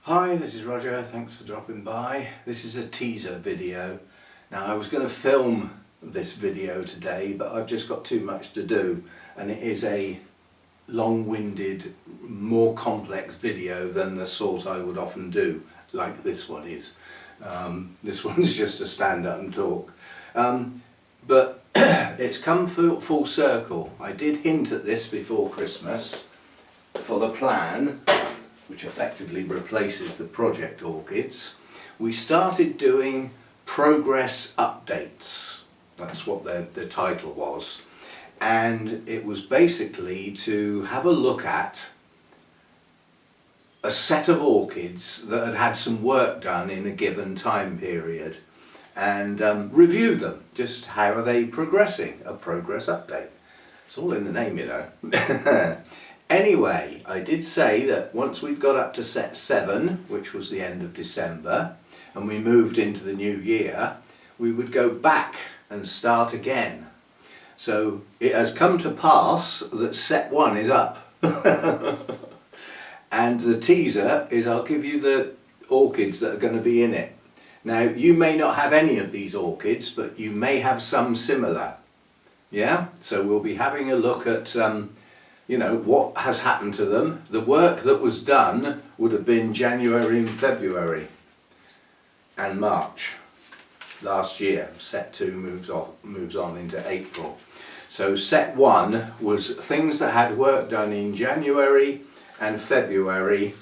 Hi, this is Roger, thanks for dropping by. This is a teaser video. Now I was going to film this video today, but I've just got too much to do, and it is a long-winded, more complex video than the sort I would often do, like this one is. This one's just a stand up and talk. But it's come full circle. I did hint at this before Christmas for the plan, which effectively replaces the Project Orchids. We started doing progress updates. That's what the title was. And it was basically to have a look at a set of orchids that had had some work done in a given time period and review them. Just how are they progressing? A progress update. It's all in the name, you know. Anyway, I did say that once we'd got up to set 7, which was the end of December, and we moved into the new year, we would go back and start again. So it has come to pass that set 1 is up. And the teaser is I'll give you the orchids that are going to be in it. Now, you may not have any of these orchids, but you may have some similar. Yeah? So we'll be having a look at you know, what has happened to them. The work that was done would have been January and February and March last year. Set 2 moves on into April. So set 1 was things that had work done in January and February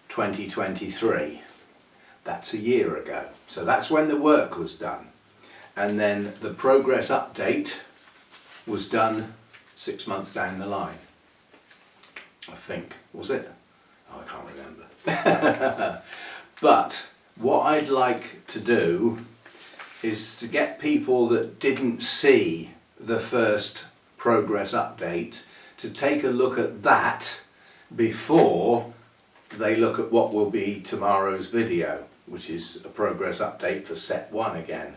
2023. That's a year ago. So that's when the work was done. And then the progress update was done 6 months down the line. I think, was it? Oh, I can't remember. But what I'd like to do is to get people that didn't see the first progress update to take a look at that before they look at what will be tomorrow's video, which is a progress update for set 1 again.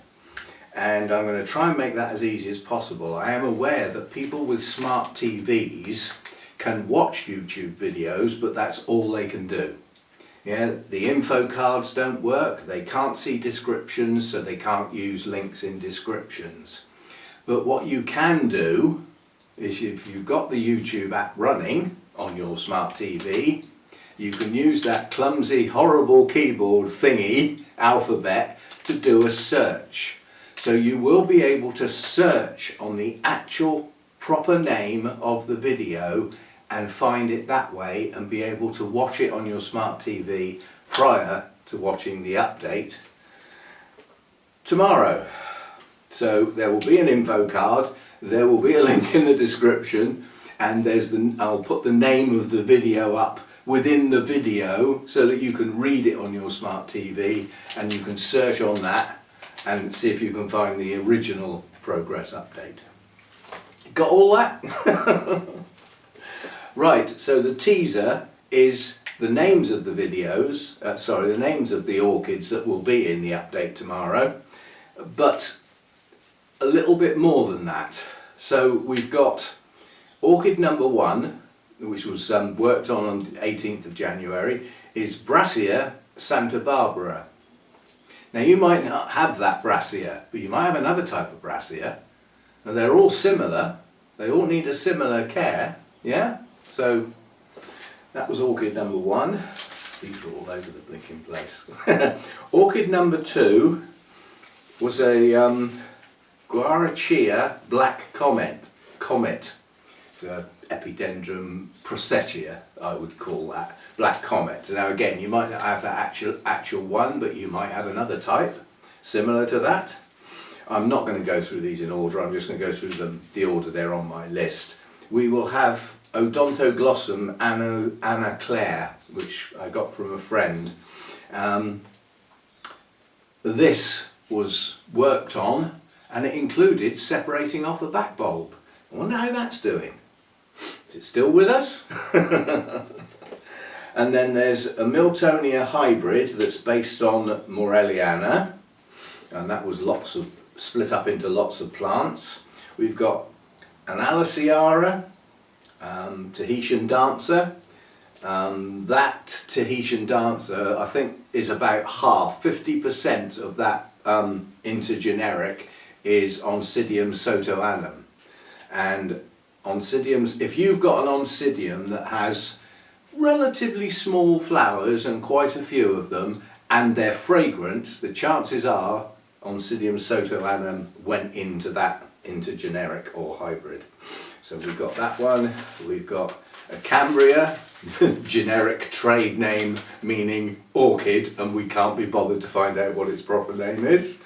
And I'm going to try and make that as easy as possible. I am aware that people with smart TVs can watch YouTube videos, but that's all they can do. Yeah, the info cards don't work, they can't see descriptions, so they can't use links in descriptions. But what you can do is, if you've got the YouTube app running on your smart TV, you can use that clumsy, horrible keyboard thingy, alphabet, to do a search. So you will be able to search on the actual proper name of the video and find it that way and be able to watch it on your smart TV prior to watching the update tomorrow. So there will be an info card, there will be a link in the description, and I'll put the name of the video up within the video so that you can read it on your smart TV and you can search on that and see if you can find the original progress update. Got all that? Right, so the teaser is the names of the videos, the names of the orchids that will be in the update tomorrow, but a little bit more than that. So we've got orchid number 1, which was worked on the 18th of January, is Brassia Santa Barbara. Now you might not have that Brassia, but you might have another type of Brassia. Now they're all similar, they all need a similar care, yeah? So that was orchid number 1. These are all over the blinking place. Orchid number 2 was a Guarachia Black Comet. It's a Epidendrum Processia, I would call that. Black Comet. Now again, you might not have that actual one, but you might have another type similar to that. I'm not going to go through these in order, I'm just going to go through the order they're on my list. We will have Odontoglossum Anna Claire, which I got from a friend. This was worked on and it included separating off a back bulb. I wonder how that's doing. Is it still with us? And then there's a Miltonia hybrid that's based on Morelliana, and that was split up into lots of plants. We've got an Aliciara, Tahitian Dancer, That Tahitian dancer, I think, is about half, 50% of that intergeneric is Oncidium sotoanum. And Oncidiums, if you've got an Oncidium that has relatively small flowers and quite a few of them, and they're fragrant, the chances are Oncidium sotoanum went into that intergeneric or hybrid. So we've got that one, we've got a Cambria, generic trade name meaning orchid, and we can't be bothered to find out what its proper name is.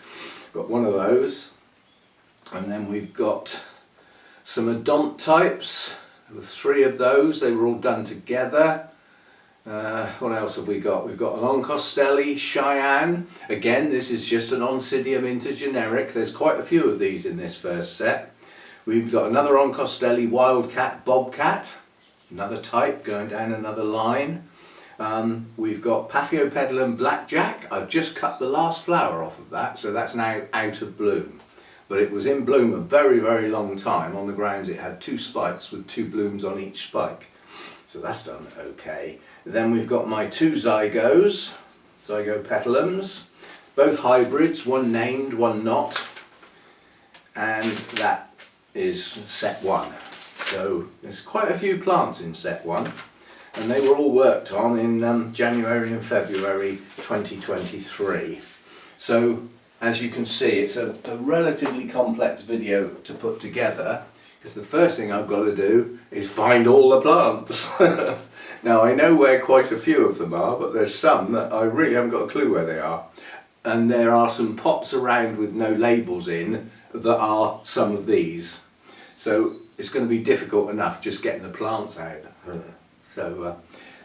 Got one of those, and then we've got some Odontypes. There were 3 of those, they were all done together. What else have we got? We've got an Oncostelli Cheyenne. Again, this is just an Oncidium intergeneric. There's quite a few of these in this first set. We've got another Oncostelli Wildcat Bobcat, another type going down another line. We've got Paphiopedilum Blackjack. I've just cut the last flower off of that, so that's now out of bloom. But it was in bloom a very, very long time on the grounds it had 2 spikes with 2 blooms on each spike. So that's done okay. Then we've got my 2 Zygopetalums, both hybrids, one named, one not. And that is set 1. So there's quite a few plants in set 1. And they were all worked on in January and February 2023. So as you can see, it's a relatively complex video to put together, because the first thing I've got to do is find all the plants. Now I know where quite a few of them are, but there's some that I really haven't got a clue where they are. And there are some pots around with no labels in that are some of these. So it's going to be difficult enough just getting the plants out. So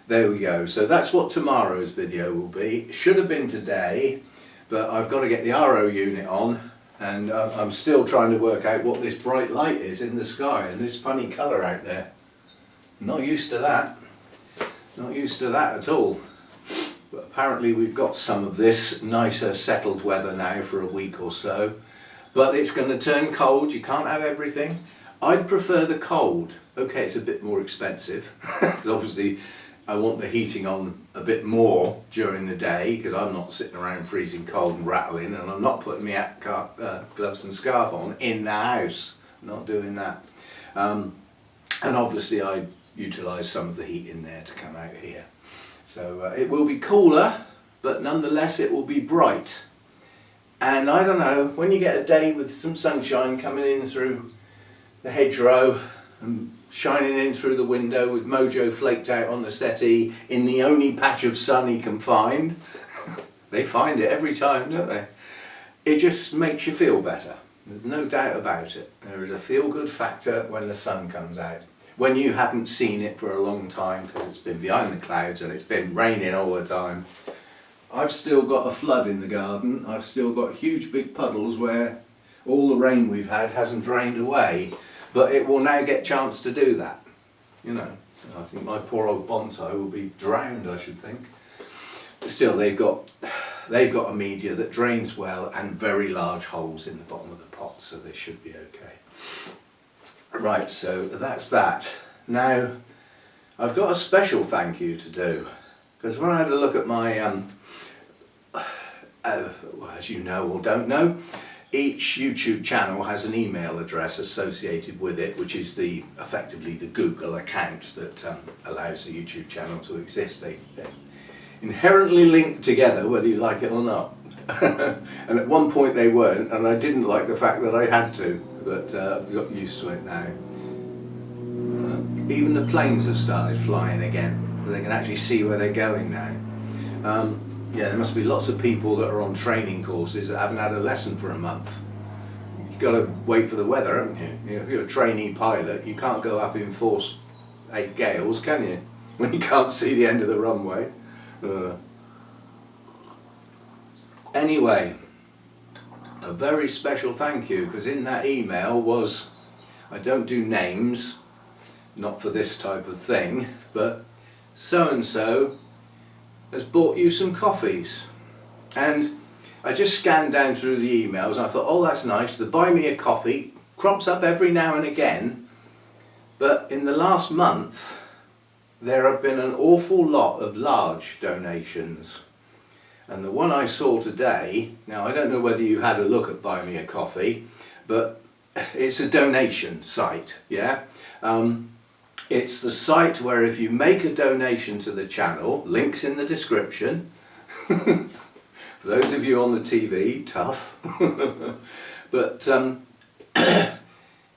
there we go. So that's what tomorrow's video will be. Should have been today, but I've got to get the RO unit on, and I'm still trying to work out what this bright light is in the sky and this funny colour out there. Not used to that. Not used to that at all. But apparently we've got some of this nicer settled weather now for a week or so. But it's going to turn cold, you can't have everything. I'd prefer the cold. Okay, it's a bit more expensive, because obviously I want the heating on a bit more during the day, because I'm not sitting around freezing cold and rattling, and I'm not putting my gloves and scarf on in the house. I'm not doing that. And obviously I utilise some of the heat in there to come out here. So it will be cooler, but nonetheless it will be bright. And I don't know, when you get a day with some sunshine coming in through the hedgerow and shining in through the window with Mojo flaked out on the settee in the only patch of sun he can find, they find it every time, don't they? It just makes you feel better. There's no doubt about it. There is a feel-good factor when the sun comes out. When you haven't seen it for a long time because it's been behind the clouds and it's been raining all the time. I've still got a flood in the garden. I've still got huge big puddles where all the rain we've had hasn't drained away. But it will now get a chance to do that. You know, I think my poor old bonsai will be drowned, I should think. But still, they've got a media that drains well and very large holes in the bottom of the pot, so they should be okay. Right, so that's that. Now, I've got a special thank you to do, because when I had a look at my, well, as you know or don't know, each YouTube channel has an email address associated with it, which is effectively the Google account that allows the YouTube channel to exist. They're inherently linked together, whether you like it or not. And at one point they weren't, and I didn't like the fact that I had to, but I've got used to it now. Even the planes have started flying again, so they can actually see where they're going now. Yeah, there must be lots of people that are on training courses that haven't had a lesson for a month. You've got to wait for the weather, haven't you? If you're a trainee pilot, you can't go up in force 8 gales, can you? When you can't see the end of the runway. Anyway, a very special thank you, because in that email was, I don't do names, not for this type of thing, but so-and-so has bought you some coffees. And I just scanned down through the emails and I thought, oh, that's nice, the buy me a coffee crops up every now and again, but in the last month there have been an awful lot of large donations. And the one I saw today, now I don't know whether you've had a look at Buy Me a Coffee, but it's a donation site, yeah? It's the site where if you make a donation to the channel, links in the description. For those of you on the TV, tough. But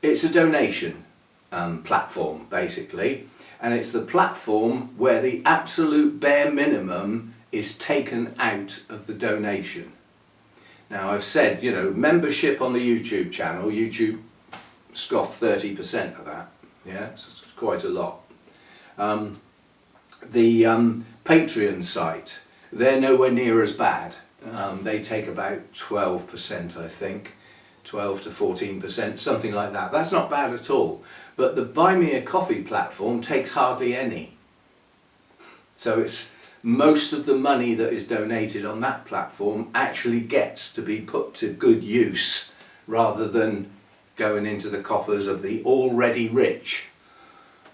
it's a donation platform basically, and it's the platform where the absolute bare minimum is taken out of the donation. Now I've said, you know, membership on the YouTube channel, YouTube scoff 30% of that, yeah, it's quite a lot. The Patreon site, they're nowhere near as bad. They take about 12%, I think, 12 to 14%, something like that. That's not bad at all. But the Buy Me a Coffee platform takes hardly any. So it's most of the money that is donated on that platform actually gets to be put to good use rather than going into the coffers of the already rich,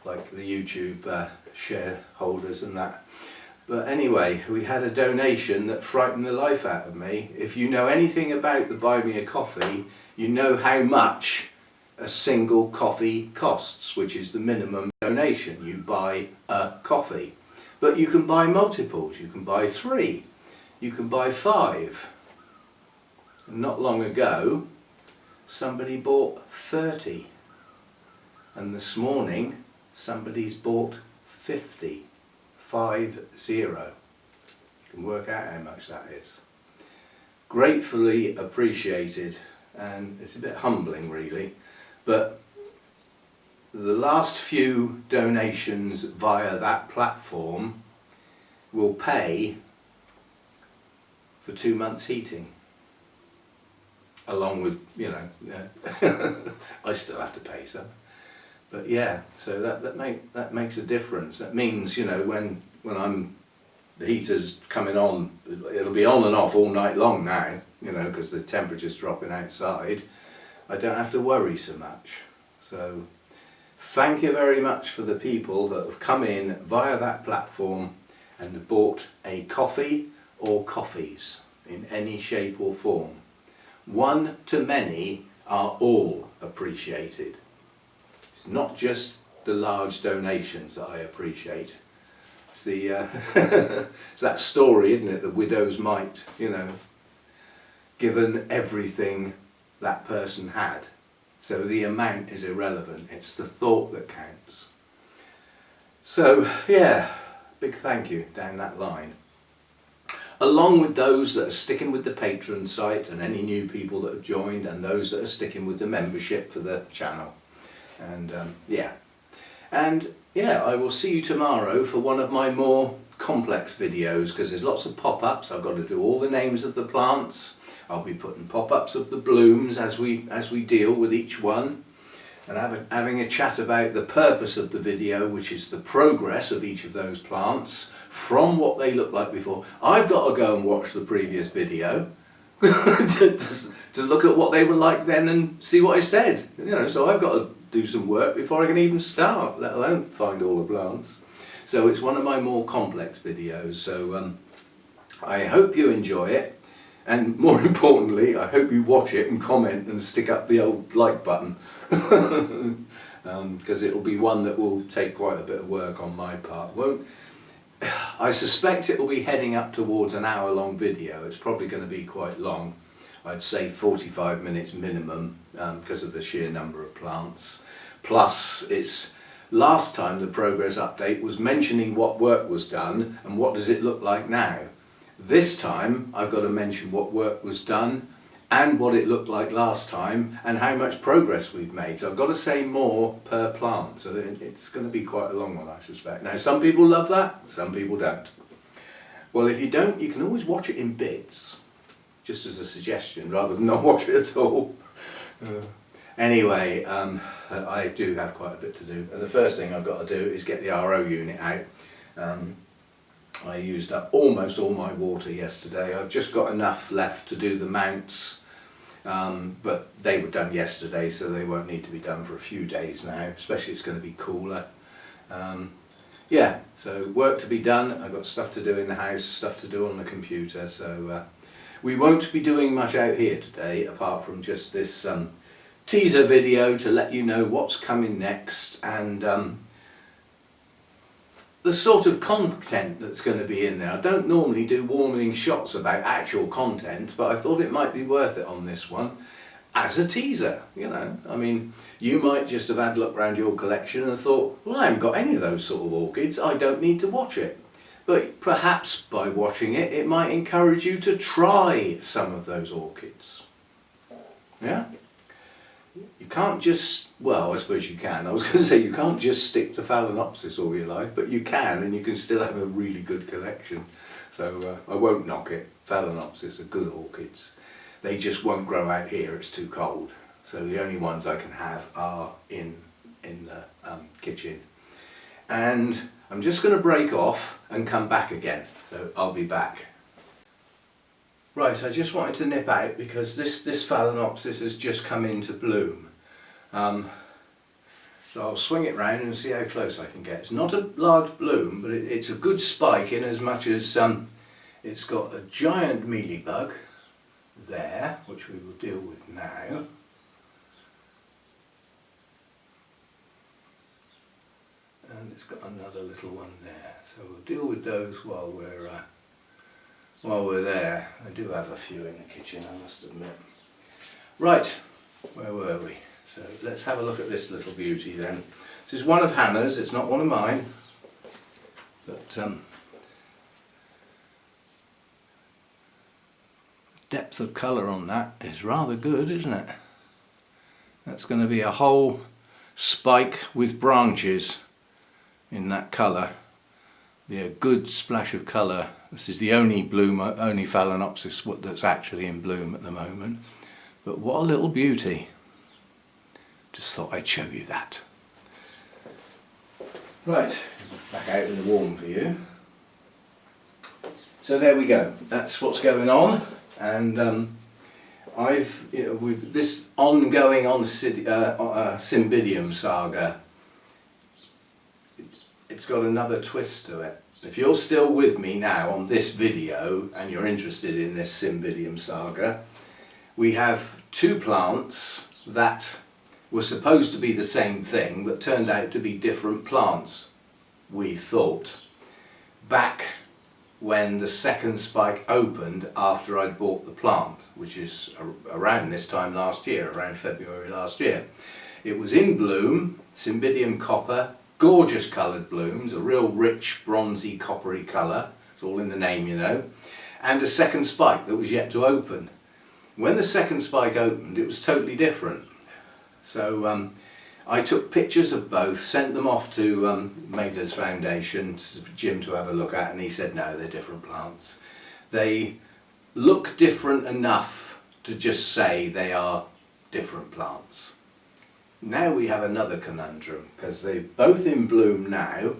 like the YouTube shareholders and that. But anyway, we had a donation that frightened the life out of me. If you know anything about the Buy Me a Coffee, you know how much a single coffee costs, which is the minimum donation. You buy a coffee. But you can buy multiples, you can buy 3, you can buy 5. And not long ago, somebody bought 30. And this morning, somebody's bought 50. 50. You can work out how much that is. Gratefully appreciated, and it's a bit humbling really, but the last few donations via that platform will pay for 2 months heating, along with, you know, I still have to pay some. But yeah, so that makes a difference. That means, you know, when the heater's coming on, it'll be on and off all night long now, you know, because the temperature's dropping outside. I don't have to worry so much. So thank you very much for the people that have come in via that platform and bought a coffee or coffees in any shape or form. One to many are all appreciated. It's not just the large donations that I appreciate. It's the it's that story, isn't it? The widow's mite, you know, given everything that person had. So the amount is irrelevant. It's the thought that counts. So yeah, big thank you down that line. Along with those that are sticking with the Patreon site and any new people that have joined, and those that are sticking with the membership for the channel. And yeah, I will see you tomorrow for one of my more complex videos, because there's lots of pop-ups. I've got to do all the names of the plants. I'll be putting pop-ups of the blooms as we deal with each one, and having a chat about the purpose of the video, which is the progress of each of those plants from what they looked like before. I've got to go and watch the previous video to look at what they were like then and see what I said, you know. So I've got to do some work before I can even start, let alone find all the plants. So it's one of my more complex videos, so I hope you enjoy it, and more importantly I hope you watch it and comment and stick up the old like button, because it'll be one that will take quite a bit of work on my part. I suspect it will be heading up towards an hour-long video. It's probably going to be quite long. I'd say 45 minutes minimum, because of the sheer number of plants. Plus, it's last time the progress update was mentioning what work was done and what does it look like now. This time I've got to mention what work was done and what it looked like last time and how much progress we've made. So I've got to say more per plant, so it's going to be quite a long one, I suspect. Now some people love that, some people don't. Well, if you don't, you can always watch it in bits, just as a suggestion, rather than not watch it at all. Anyway, I do have quite a bit to do, and the first thing I've got to do is get the RO unit out. I used up almost all my water yesterday. I've just got enough left to do the mounts, but they were done yesterday, so they won't need to be done for a few days now, especially it's going to be cooler. yeah, so work to be done. I've got stuff to do in the house, stuff to do on the computer, so we won't be doing much out here today apart from just this teaser video to let you know what's coming next and the sort of content that's going to be in there. I don't normally do warming shots about actual content, but I thought it might be worth it on this one as a teaser, you know. I mean, you might just have had a look around your collection and thought, well, I haven't got any of those sort of orchids, I don't need to watch it. But perhaps by watching it, it might encourage you to try some of those orchids. Yeah? You can't just, well, I suppose you can. I was going to say you can't just stick to Phalaenopsis all your life, but you can, and you can still have a really good collection. So I won't knock it. Phalaenopsis are good orchids. They just won't grow out here, it's too cold. So the only ones I can have are in the kitchen. And I'm just going to break off and come back again. So I'll be back. Right, I just wanted to nip out because this Phalaenopsis has just come into bloom. So I'll swing it round and see how close I can get. It's not a large bloom, but it's a good spike in as much as it's got a giant mealybug there, which we will deal with now. And it's got another little one there. So we'll deal with those while we're there. I do have a few in the kitchen, I must admit. Right, where were we? So let's have a look at this little beauty then. This is one of Hannah's, it's not one of mine. But depth of colour on that is rather good, isn't it? That's going to be a whole spike with branches in that colour. Be a good splash of colour. This is the only bloom, only Phalaenopsis that's actually in bloom at the moment. But what a little beauty. Just thought I'd show you that. Right, back out in the warm for you. So there we go. That's what's going on. And with this ongoing on Cymbidium Saga, it's got another twist to it. If you're still with me now on this video and you're interested in this Cymbidium Saga, we have two plants that were supposed to be the same thing but turned out to be different plants, we thought, back when the second spike opened after I'd bought the plant, which is around this time last year, around February last year. It was in bloom, Cymbidium Copper, gorgeous coloured blooms, a real rich bronzy coppery colour, it's all in the name, you know, and a second spike that was yet to open. When the second spike opened, it was totally different. So I took pictures of both, sent them off to Mather's Foundation for Jim to have a look at, and he said no, they're different plants. They look different enough to just say they are different plants. Now we have another conundrum, because they're both in bloom now,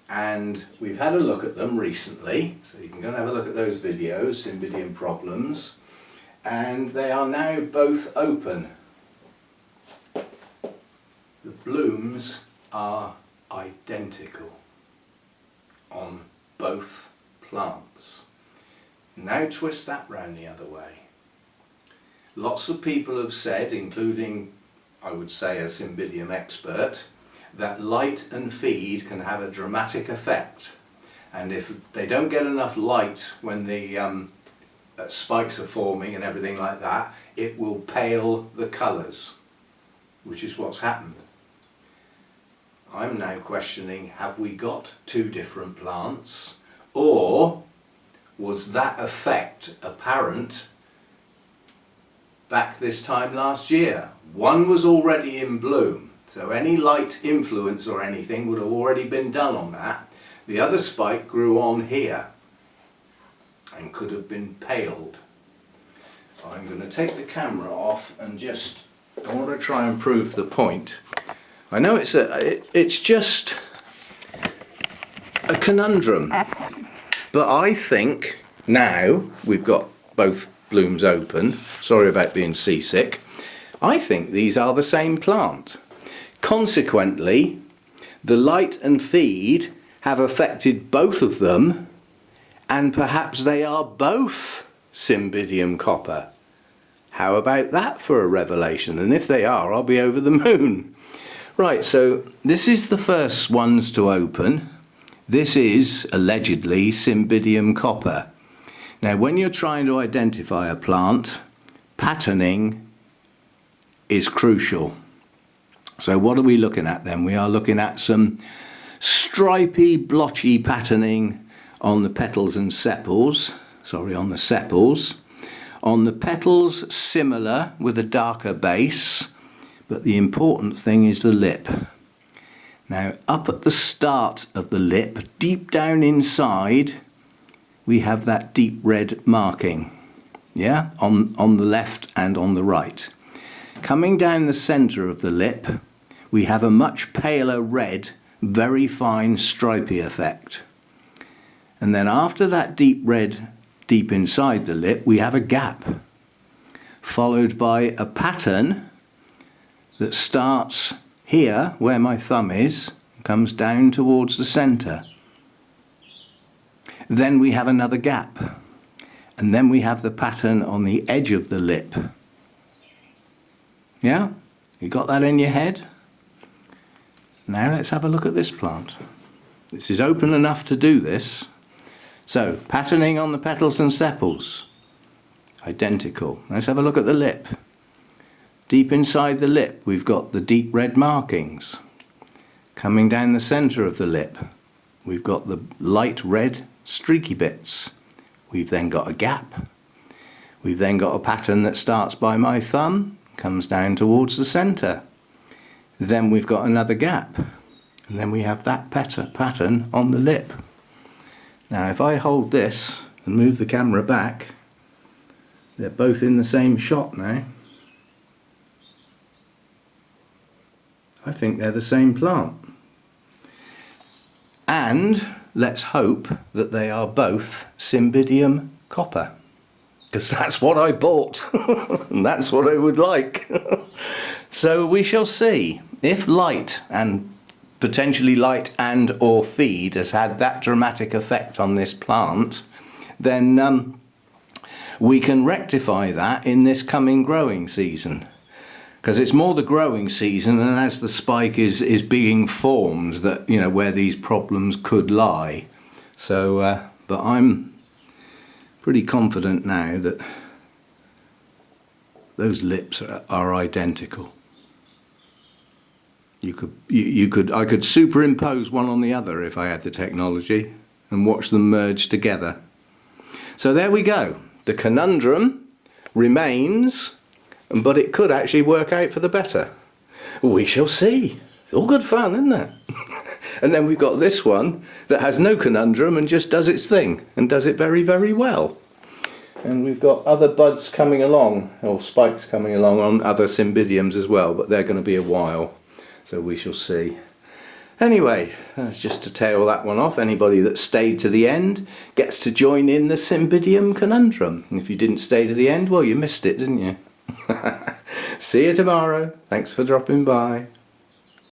and we've had a look at them recently, so you can go and have a look at those videos, Cymbidium Problems, and they are now both open. The blooms are identical on both plants. Now twist that round the other way. Lots of people have said, including I would say a Cymbidium expert, that light and feed can have a dramatic effect, and if they don't get enough light when the spikes are forming and everything like that, it will pale the colours, which is what's happened. I'm now questioning, have we got two different plants, or was that effect apparent back this time last year? One was already in bloom, so any light influence or anything would have already been done on that. The other spike grew on here and could have been paled. I'm going to take the camera off and just, I want to try and prove the point. I know it's just a conundrum, but I think now we've got both blooms open, sorry about being seasick, I think these are the same plant. Consequently, the light and feed have affected both of them, and perhaps they are both Cymbidium Copper. How about that for a revelation? And if they are, I'll be over the moon. Right, so this is the first ones to open. This is allegedly Cymbidium Copper. Now, when you're trying to identify a plant, patterning is crucial. So what are we looking at then? We are looking at some stripy, blotchy patterning on the petals and sepals. On the sepals. On the petals, similar with a darker base, but the important thing is the lip. Now, up at the start of the lip, deep down inside, we have that deep red marking, yeah, on the left and on the right. Coming down the centre of the lip, we have a much paler red, very fine stripy effect. And then after that deep red, deep inside the lip, we have a gap, followed by a pattern that starts here, where my thumb is, comes down towards the centre. Then we have another gap, and then we have the pattern on the edge of the lip. Yeah? You got that in your head? Now let's have a look at this plant. This is open enough to do this. So, patterning on the petals and sepals, identical. Let's have a look at the lip. Deep inside the lip, we've got the deep red markings. Coming down the centre of the lip, we've got the light red streaky bits. We've then got a gap. We've then got a pattern that starts by my thumb, comes down towards the centre. Then we've got another gap. And then we have that pattern on the lip. Now, if I hold this and move the camera back, they're both in the same shot now. I think they're the same plant. And let's hope that they are both Cymbidium Copper, because that's what I bought and that's what I would like. So we shall see if light and potentially light and or feed has had that dramatic effect on this plant, then we can rectify that in this coming growing season. Because it's more the growing season, and as the spike is being formed, that, you know, where these problems could lie. So, but I'm pretty confident now that those lips are identical. I could superimpose one on the other if I had the technology and watch them merge together. So there we go. The conundrum remains, but it could actually work out for the better. We shall see. It's all good fun, isn't it? And then we've got this one that has no conundrum and just does its thing and does it very, very well. And we've got other buds coming along, or spikes coming along on other Cymbidiums as well, but they're going to be a while. So we shall see. Anyway, that's just to tail that one off. Anybody that stayed to the end gets to join in the Cymbidium conundrum. And if you didn't stay to the end, well, you missed it, didn't you? See you tomorrow. Thanks for dropping by.